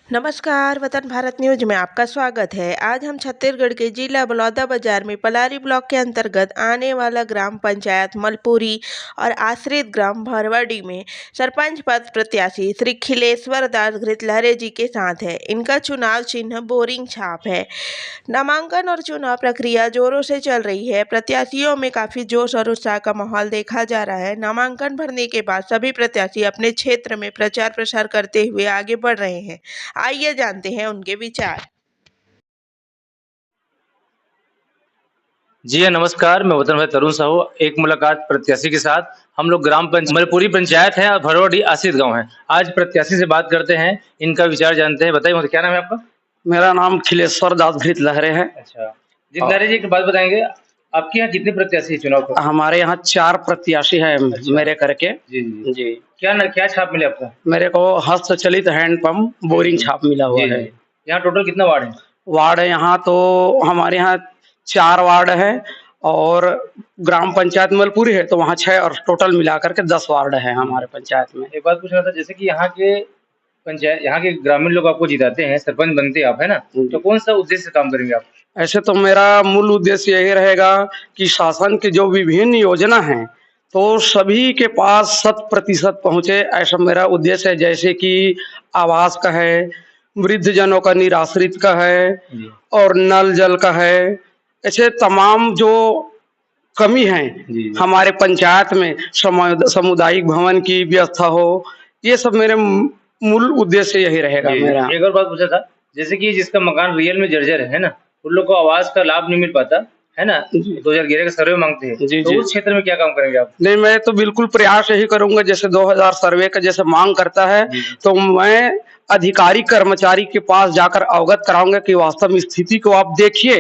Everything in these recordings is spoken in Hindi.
नमस्कार, वतन भारत न्यूज में आपका स्वागत है। आज हम छत्तीसगढ़ के जिला बलौदाबाजार में पलारी ब्लॉक के अंतर्गत आने वाला ग्राम पंचायत मलपुरी और आश्रित ग्राम भरवाडी में सरपंच पद प्रत्याशी श्री खिलेश्वर दास घृतलहरे जी के साथ है। इनका चुनाव चिन्ह बोरिंग छाप है। नामांकन और चुनाव प्रक्रिया जोरों से चल रही है। प्रत्याशियों में काफी जोश और उत्साह का माहौल देखा जा रहा है। नामांकन भरने के बाद सभी प्रत्याशी अपने क्षेत्र में प्रचार प्रसार करते हुए आगे बढ़ रहे हैं। आइए जानते हैं उनके विचार। जी हाँ, नमस्कार। मैं वतन भाई तरुण साहू। एक मुलाकात प्रत्याशी के साथ। हम लोग ग्राम पंचायत मलपुरी पंचायत है और भरवाडी आश्रित गांव है। आज प्रत्याशी से बात करते हैं, इनका विचार जानते हैं। बताइए, क्या नाम है आपका? मेरा नाम खिलेश्वर दास घृतलहरे है। अच्छा, घृतलहरे जी, एक बात बताएंगे, आपके यहाँ कितने प्रत्याशी चुनाव को? हमारे यहाँ 4 प्रत्याशी है। अच्छा। मेरे करके जी। क्या छाप मिले आपको? मेरे को हस्तचलित हैंडपंप बोरिंग छाप मिला हुआ है। यहाँ टोटल कितना वार्ड है? वार्ड है यहाँ तो हमारे यहाँ 4 वार्ड है और ग्राम पंचायत मलपुरी है तो वहाँ 6 और टोटल मिलाकर के 10 वार्ड है हमारे पंचायत में। एक बात पूछना था, जैसे कि यहाँ के ग्रामीण लोग आपको जिताते हैं, सरपंच बनते हैं आप, है ना? तो कौन सा उद्देश्य से काम करेंगे आप? ऐसे तो मेरा मूल उद्देश्य यही रहेगा कि शासन की जो विभिन्न योजना है तो सभी के पास 100% पहुंचे, ऐसा मेरा उद्देश्य है। जैसे कि आवास का है, वृद्धजनों का, निराश्रित का है और नल जल का है। ऐसे तमाम जो कमी है हमारे पंचायत में, सामुदायिक भवन की व्यवस्था हो, ये सब मेरे मूल उद्देश्य यही रहेगा मेरा। एक और बात पूछा था, जैसे कि जिसका मकान रियल में जर्जर है ना, उन लोग को आवास का लाभ नहीं मिल पाता है ना, 2011 का सर्वे मांगते हैं, तो उस क्षेत्र में क्या काम करेंगे आप? नहीं, मैं तो बिल्कुल प्रयास यही करूंगा, जैसे 2000 सर्वे का जैसे मांग करता है तो मैं अधिकारी कर्मचारी के पास जाकर अवगत कराऊंगा कि वास्तव में स्थिति को आप देखिए।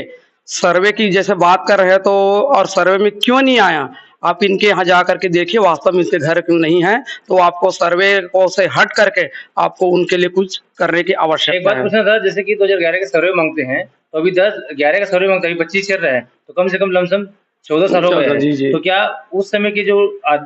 सर्वे की जैसे बात कर रहे हैं तो, और सर्वे में क्यों नहीं आया, आप इनके यहाँ जा करके देखिए वास्तव में इसके घर क्यों नहीं है, तो आपको सर्वे को से हट करके आपको उनके लिए कुछ करने की आवश्यकता है। एक बात पूछना था, जैसे कि 2011 का सर्वे मांगते हैं तो अभी 11 का सर्वे मांगते हैं, 25 चल रहा है, तो कम से कम लमसम 14 साल हो गए। तो क्या उस समय के जो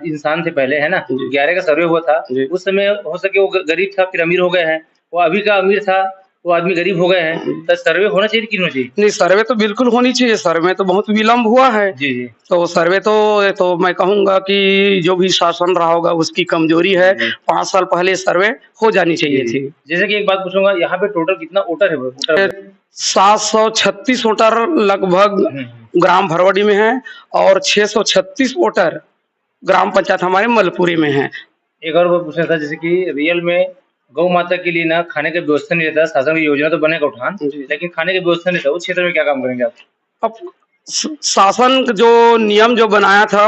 इंसान थे पहले, है ना, 11 का सर्वे हुआ था, उस समय हो सके वो गरीब था फिर अमीर हो गए हैं, वो अभी का अमीर था वो आदमी गरीब हो गए हैं, तो सर्वे होना चाहिए कि नहीं चाहिए? नहीं, सर्वे तो बिल्कुल होनी चाहिए। सर्वे तो बहुत विलम्ब हुआ है। जी। तो सर्वे तो मैं कहूंगा कि जो भी शासन रहा होगा उसकी कमजोरी है। 5 साल पहले सर्वे हो जानी चाहिए थी। जैसे कि एक बात पूछूंगा, यहाँ पे टोटल कितना वोटर है? 736 वोटर लगभग ग्राम भरवाडी में है और 636 वोटर ग्राम पंचायत हमारे मलपुरी में है। एक और बात पूछना था, जैसे कि रियल में गौ माता के लिए ना खाने की व्यवस्था नहीं रहता, शासन की योजना तो बनेगा उठान, लेकिन खाने की व्यवस्था नहीं था, उस क्षेत्र में क्या काम करेंगे आप? अब शासन जो नियम जो बनाया था,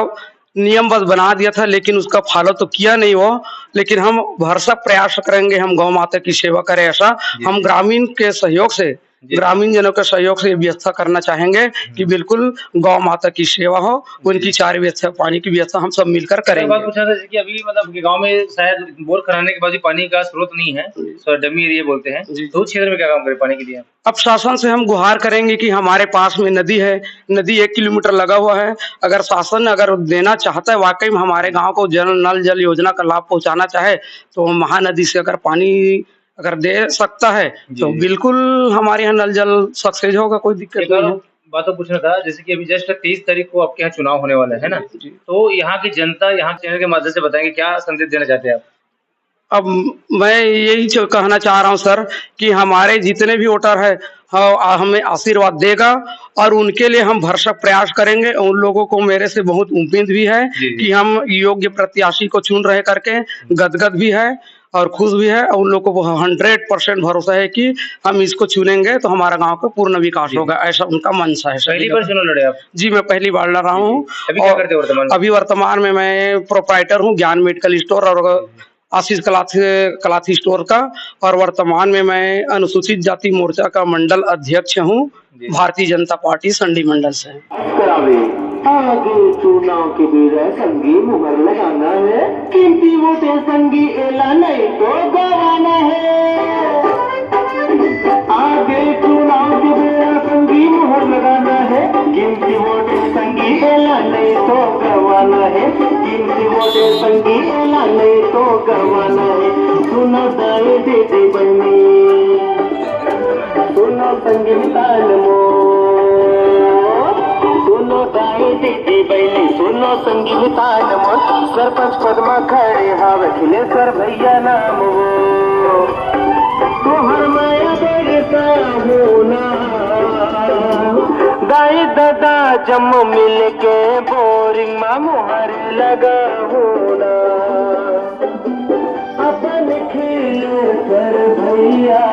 नियम बस बना दिया था, लेकिन उसका फॉलो तो किया नहीं वो। लेकिन हम भरसक प्रयास करेंगे, हम गौ माता की सेवा करें, ऐसा हम ग्रामीण के सहयोग से, ग्रामीण जनों के सहयोग से व्यवस्था करना चाहेंगे कि बिल्कुल गौ माता की सेवा हो, उनकी चार व्यवस्था, पानी की व्यवस्था हम सब मिलकर करेंगे। बात पूछा था कि अभी मतलब गांव में शायद बोर कराने के बाद भी पानी का स्रोत नहीं है, डमी एरिया बोलते हैं, तो उस क्षेत्र में क्या काम करें पानी के लिए? अब शासन से हम गुहार करेंगे कि हमारे पास में नदी है, नदी 1 किलोमीटर लगा हुआ है, अगर शासन अगर देना चाहता है वाकई में हमारे गांव को नल जल योजना का लाभ पहुंचाना चाहे तो महानदी से अगर पानी अगर दे सकता है तो बिल्कुल हमारे यहाँ नल जल सक्सेस होगा, कोई दिक्कत नहीं है। बातों पूछना था, जैसे कि अभी जस्ट 23 तारीख को आपके यहाँ चुनाव होने वाला है ना, तो यहाँ की जनता, यहाँ चैनल के माध्यम से बताएंगे क्या संदेश देना चाहते हैं आप? अब मैं यही कहना चाह रहा हूँ सर कि हमारे जितने भी वोटर है हमें आशीर्वाद देगा और उनके लिए हम भरसक प्रयास करेंगे। उन लोगों को मेरे से बहुत उम्मीद भी है कि हम योग्य प्रत्याशी को चुन रहे करके गदगद भी है और खुश भी है, और उन लोगों को 100% भरोसा है कि हम इसको चुनेंगे तो हमारा गांव का पूर्ण विकास होगा, ऐसा उनका मनसा है। पहली बार चुनाव लड़े आप? जी, मैं पहली बार लड़ रहा हूँ। अभी वर्तमान में मैं प्रोप्राइटर हूँ ज्ञान मेडिकल स्टोर और आशीष कलाथी स्टोर का, और वर्तमान में मैं अनुसूचित जाति मोर्चा का मंडल अध्यक्ष हूँ भारतीय जनता पार्टी संडी मंडल से। आगे चुनाव के बेरा संगी मुहर लगाना है, कीमती वोटे संगी एला नहीं तो गवाना है। आगे चुनाव के बेरा संगी मुहर लगाना है, कीमती वोटे संगी एला नहीं तो गवाना है, कीमती वोटे संगी एला नहीं तो गवाना है। सुनो दाए दे बनी संगीतान मो सुनो दाई दीदी बहनी सुनो संगीतान मो सरपंच पद में खड़े हावे खिलेश्वर भैया नाम वो तोहर माया बरसा होना दाई दादा जम मिल के बोरिंग में मुहर लगा होना अपन खिलेश्वर भैया